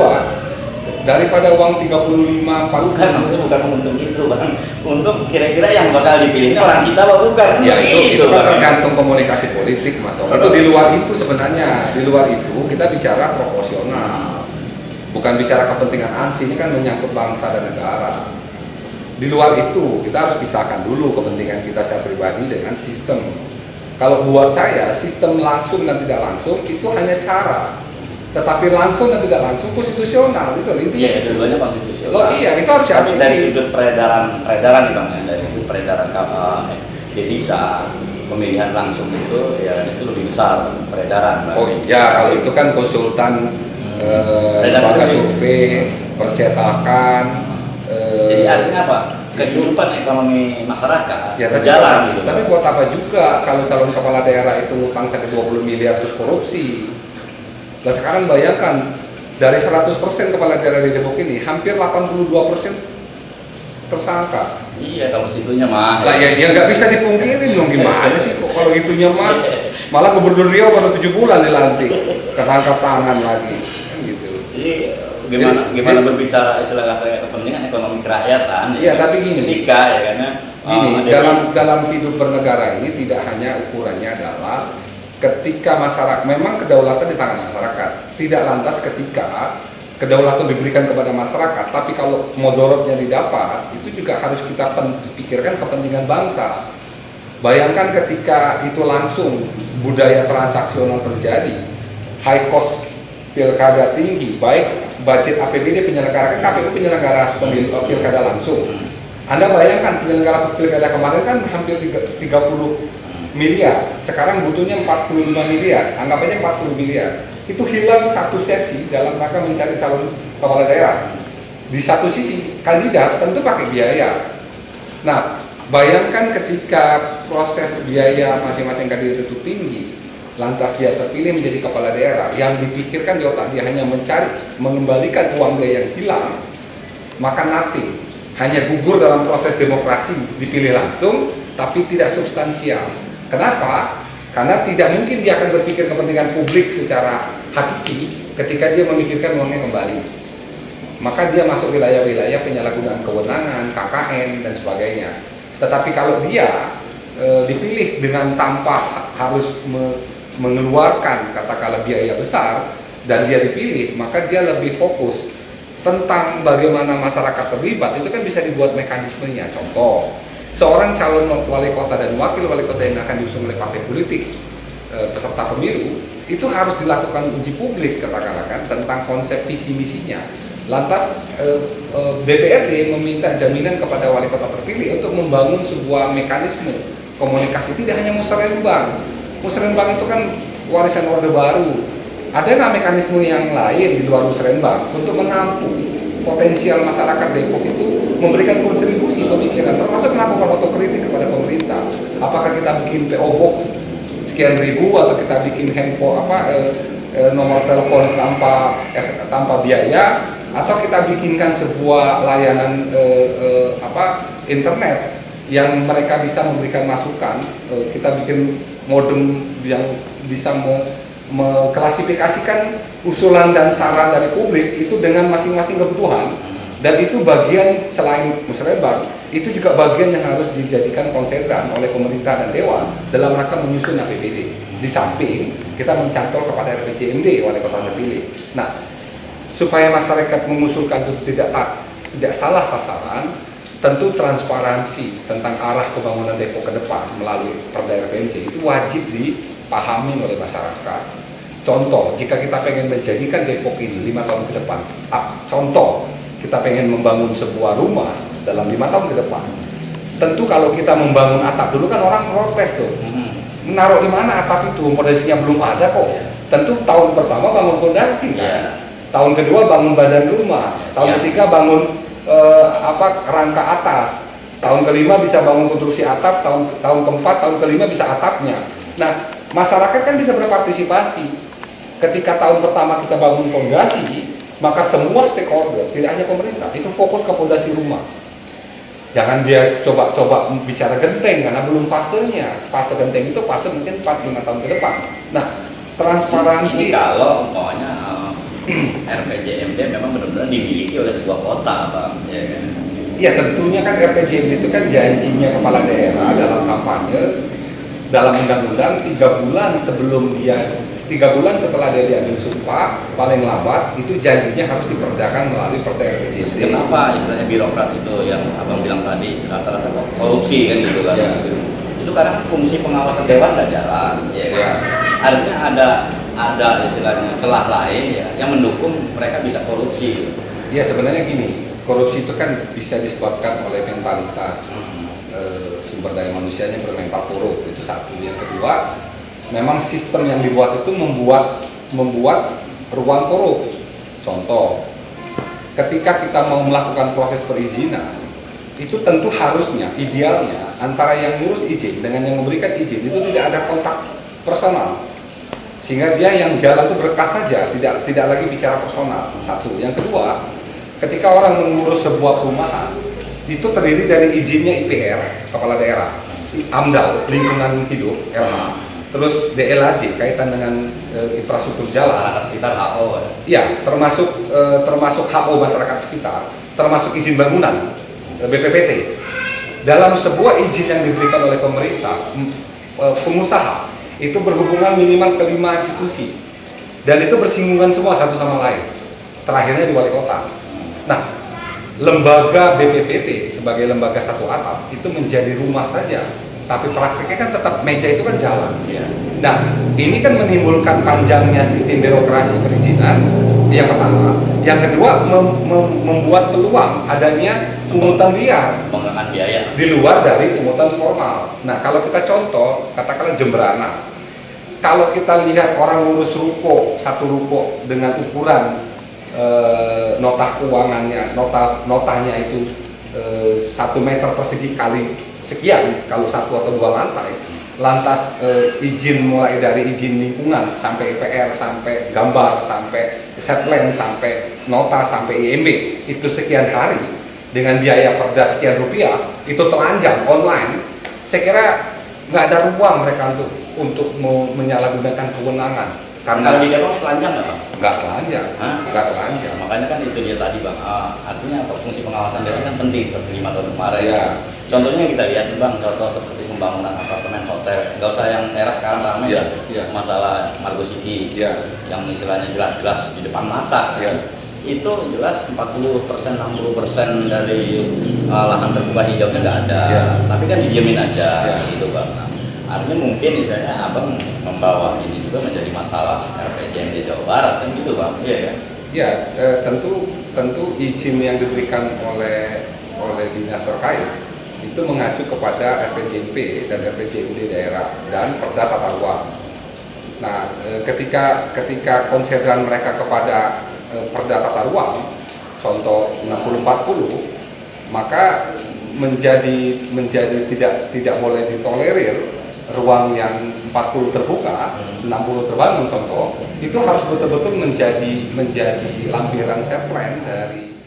kedua, daripada uang 35, 40. Bukan untung itu Bang. Untung kira-kira yang bakal dipilih ini orang kita apa bukan? Ya itu kan tergantung komunikasi politik Mas Om. Itu di luar itu sebenarnya, di luar itu kita bicara proporsional. Bukan bicara kepentingan ANSI, ini kan menyangkut bangsa dan negara. Di luar itu kita harus pisahkan dulu kepentingan kita secara pribadi dengan sistem. Kalau buat saya, sistem langsung dan tidak langsung itu hanya cara. Tetapi langsung dan tidak langsung konstitusional itu intinya. Iya, dua-duanya konstitusional. Loh iya, itu harus Tapi diakui. dari sudut peredaran nih Bang, ya, dari sudut peredaran devisa, pemilihan langsung itu ya itu lebih besar peredaran. Bang. Oh iya, kalau itu kan konsultan lembaga survei, percetakan. Jadi artinya apa? Kehidupan ekonomi masyarakat Ya, berjalan gitu. Tapi buat apa juga kalau calon kepala daerah itu utang sampai 20 miliar terus korupsi? Nah sekarang bayangkan dari 100% kepala daerah di Depok ini hampir 82% tersangka. Iya, kalau situnya mah. Lah ya nggak bisa dipungkiri dong, gimana sih kok kalau gitunya mah. Malah Gubernur Riau baru 7 bulan dilantik, ketangkap tangan lagi kan gitu. Jadi gimana berbicara istilah saya kepentingan ekonomi kerakyatan. Iya, tapi gini. Ketika ya karena Gini, dalam hidup bernegara ini tidak hanya ukurannya adalah ketika masyarakat, memang kedaulatan di tangan masyarakat, tidak lantas ketika kedaulatan diberikan kepada masyarakat, tapi kalau modorotnya didapat, itu juga harus kita pikirkan kepentingan bangsa. Bayangkan ketika itu langsung budaya transaksional terjadi, high cost pilkada tinggi, baik budget APBD penyelenggara, kan KPU penyelenggara pemilu pilkada langsung. Anda bayangkan penyelenggara pilkada kemarin kan hampir 30 miliar, sekarang butuhnya 45 miliar, anggap aja 40 miliar. Itu hilang satu sesi dalam rangka mencari calon kepala daerah. Di satu sisi kandidat tentu pakai biaya. Nah, bayangkan ketika proses biaya masing-masing kandidat itu tinggi, lantas dia terpilih menjadi kepala daerah, yang dipikirkan di otak dia hanya mengembalikan uang dia yang hilang, maka nothing, hanya gugur dalam proses demokrasi, dipilih langsung tapi tidak substansial. Kenapa? Karena tidak mungkin dia akan berpikir kepentingan publik secara hakiki ketika dia memikirkan uangnya kembali. Maka dia masuk wilayah-wilayah penyalahgunaan kewenangan, KKN dan sebagainya. Tetapi kalau dia dipilih dengan tanpa harus mengeluarkan katakanlah biaya besar dan dia dipilih, maka dia lebih fokus tentang bagaimana masyarakat terlibat. Itu kan bisa dibuat mekanismenya. Contoh, seorang calon wali kota dan wakil wali kota yang akan diusung oleh partai politik peserta pemilu itu harus dilakukan uji publik katakanlah kan tentang konsep visi misinya. Lantas DPRD meminta jaminan kepada wali kota terpilih untuk membangun sebuah mekanisme komunikasi, tidak hanya musrembang. Musrembang itu kan warisan Orde Baru. Ada nggak mekanisme yang lain di luar musrembang untuk menampung potensial masyarakat Depok itu memberikan kontribusi pemikiran, termasuk melakukan otokritik kepada pemerintah? Apakah kita bikin PO Box sekian ribu atau kita bikin handphone nomor telepon tanpa biaya, atau kita bikinkan sebuah layanan internet yang mereka bisa memberikan masukan, kita bikin modem yang bisa mengklasifikasikan usulan dan saran dari publik itu dengan masing-masing kebutuhan, dan itu bagian selain musrembang, itu juga bagian yang harus dijadikan konsentrasi oleh pemerintah dan dewan dalam rangka menyusun APBD. Di samping kita mencantol kepada RPJMD wali kota terpilih. Nah, supaya masyarakat mengusulkan itu tidak salah sasaran, tentu transparansi tentang arah pembangunan Depok ke depan melalui Perda RPMC itu wajib dipahami oleh masyarakat. Contoh, jika kita pengen menjadikan Depok ini 5 tahun ke depan, contoh kita pengen membangun sebuah rumah dalam 5 tahun ke depan, tentu kalau kita membangun atap dulu kan orang protes tuh, menaruh di mana atap itu, fondasinya belum ada kok. Tentu tahun pertama bangun fondasi kan, tahun kedua bangun badan rumah, tahun ketiga bangun rangka atas, tahun kelima bisa bangun konstruksi atap, tahun keempat, tahun kelima bisa atapnya. Nah, masyarakat kan bisa berpartisipasi. Ketika tahun pertama kita bangun fondasi, maka semua stakeholder, tidak hanya pemerintah, itu fokus ke fondasi rumah. Jangan dia coba-coba bicara genteng karena belum fasenya. Fase genteng itu fase mungkin 4-5 tahun ke depan. Nah, transparansi. Ini kalau umpamanya RPJMD memang dimiliki oleh sebuah kota, Bang. Ya kan? Ya tentunya kan RPJMD itu kan janjinya kepala daerah dalam kampanye, dalam undang-undang 3 bulan sebelum 3 bulan setelah dia diambil sumpah paling lambat itu janjinya harus diperdakan melalui Perda RPJMD. Kenapa istilahnya birokrat itu yang abang bilang tadi rata-rata korupsi kan gitu kan? Ya. Itu karena fungsi pengawasan dewan nggak jalan, ya kan? Ya. Artinya ada istilahnya celah lain ya yang mendukung mereka bisa korupsi. Ya sebenarnya gini, korupsi itu kan bisa disebabkan oleh mentalitas. Sumber daya manusianya bermental korup, itu satu. Yang kedua, memang sistem yang dibuat itu membuat ruang korup. Contoh, ketika kita mau melakukan proses perizinan, itu tentu harusnya, idealnya antara yang ngurus izin dengan yang memberikan izin itu tidak ada kontak personal, sehingga dia yang jalan itu berkas saja, tidak lagi bicara personal. Satu. Yang kedua, ketika orang mengurus sebuah perumahan itu terdiri dari izinnya IPR, kepala daerah, AMDAL, lingkungan hidup, LH, terus DLAJ, kaitan dengan infrastruktur jalan. Masyarakat sekitar HO. Iya, termasuk HO masyarakat sekitar, termasuk izin bangunan, BPPT. Dalam sebuah izin yang diberikan oleh pemerintah, pengusaha itu berhubungan minimal ke 5 institusi, dan itu bersinggungan semua satu sama lain. Terakhirnya di wali kota. Nah, lembaga BPPT sebagai lembaga satu atap itu menjadi rumah saja, tapi praktiknya kan tetap meja itu kan jalan. Ya. Nah, ini kan menimbulkan panjangnya sistem birokrasi perizinan. Yang pertama, yang kedua membuat peluang adanya pungutan liar, Mengenakan biaya. di luar dari pungutan formal. Nah, kalau kita contoh, katakanlah Jemberana. Kalau kita lihat orang ngurus ruko, satu ruko dengan ukuran nota keuangannya, notanya itu 1 meter persegi kali sekian, kalau 1 atau 2 lantai. Lantas izin mulai dari izin lingkungan sampai IPR, sampai gambar, sampai setland, sampai nota, sampai IMB itu sekian hari dengan biaya perda sekian rupiah, itu telanjang online. Saya kira nggak ada ruang mereka untuk menyalahgunakan kewenangan. Karena di Depok telanjang nggak, Bang? Nggak telanjang, Hah? nggak telanjang. Makanya kan itu dia tadi, Bang. Artinya apa, fungsi pengawasan dewan kan penting seperti 5 tahun kemarin. Iya. Contohnya kita lihat nih, Bang, contoh seperti pembangunan apartemen hotel. Nggak usah yang teras sekarang ramai Iya, ya. iya. Masalah Margo City Iya. yang istilahnya jelas-jelas di depan mata. Iya. Itu jelas 40%, 60% dari lahan terbuka hijaunya nggak ada. Iya. Tapi kan didiamin aja, Iya. gitu, Bang. Nah, artinya mungkin misalnya abang membawa ini juga menjadi masalah RPJMD Jawa Barat kan gitu, Bang. Iya ya. Ya, tentu izin yang diberikan oleh dinas terkait itu mengacu kepada RPJMP dan RPJMD daerah dan Perda Tata Ruang. Nah, ketika konsideran mereka kepada Perda Tata Ruang, contoh 60-40, maka menjadi tidak boleh ditolerir ruang yang 40 terbuka, 60 terbangun contoh, itu harus betul-betul menjadi lampiran setplan dari